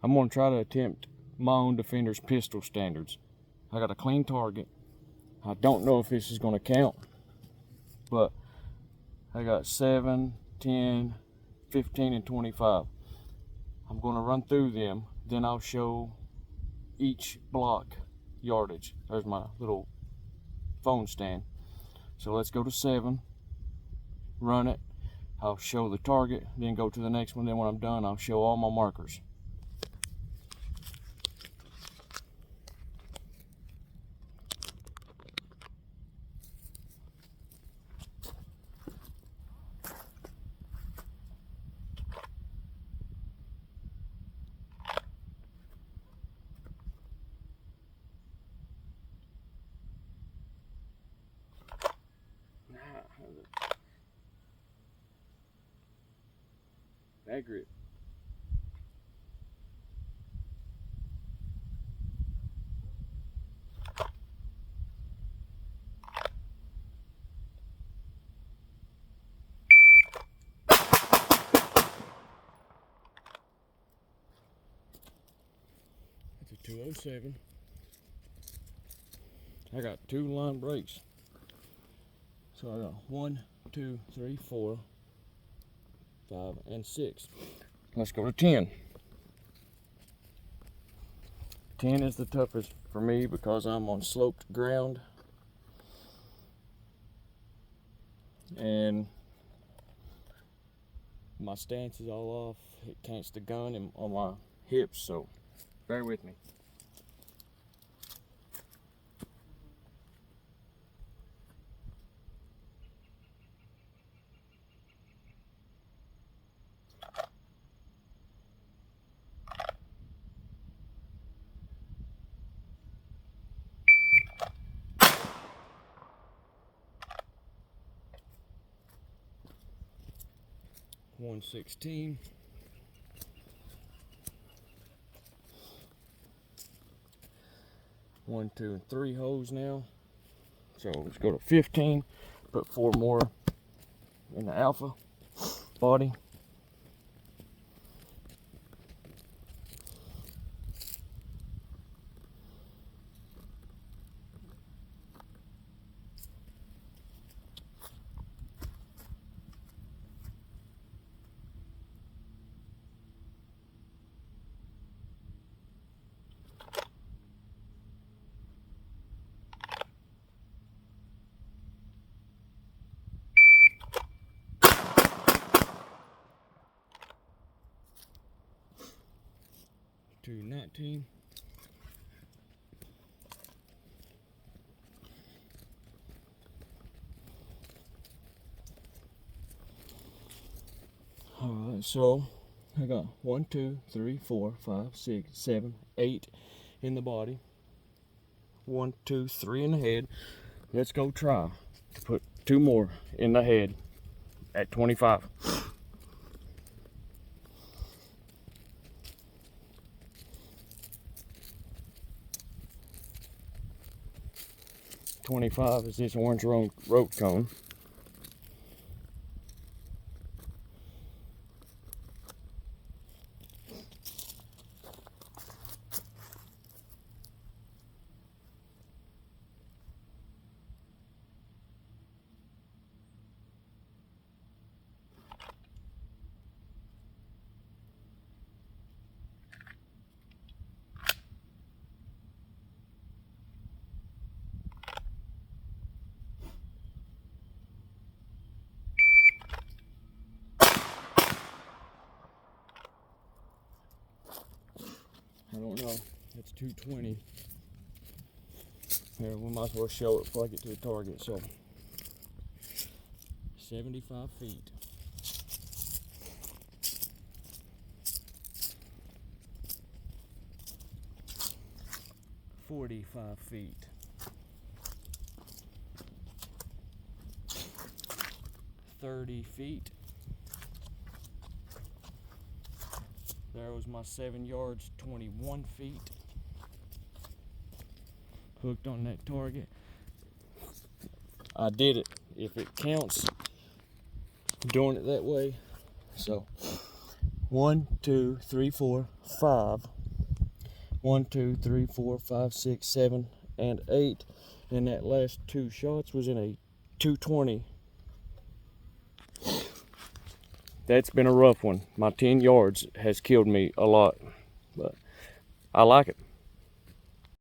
I'm gonna try to attempt my own Defender's pistol standards. I got a clean target. I don't know if this is gonna count, but I got 7, 10, 15, and 25. I'm gonna run through them, then I'll show each block yardage. There's my little phone stand. So let's go to 7, run it, I'll show the target, then go to the next one. Then when I'm done, I'll show all my markers. That grip. That's a 207. I got 2 line brakes. So I got 1, 2, 3, 4, 5, and 6. Let's go to 10. 10 is the toughest for me because I'm on sloped ground. And my stance is all off. It cants the gun on my hips, so bear with me. .116. One, 2, and 3 holes now. So let's go to 15. Put 4 more in the alpha body. To 19. Alright, so I got 1, 2, 3, 4, 5, 6, 7, 8 in the body. 1, 2, 3 in the head. Let's go try to put 2 more in the head at 25. .25 is this orange rope cone. I don't know. That's 220. Here, we might as well show it before I get to the target. So, 75 feet. .45 feet. 30 feet. There was my 7 yards, 21 feet. Hooked on that target. I did it, if it counts, doing it that way. So 1, 2, 3, 4, 5, 1, 2, 3, 4, 5, 6, 7, and 8. And that last 2 shots was in a 220. That's been a rough one. My 10 yards has killed me a lot, but I like it.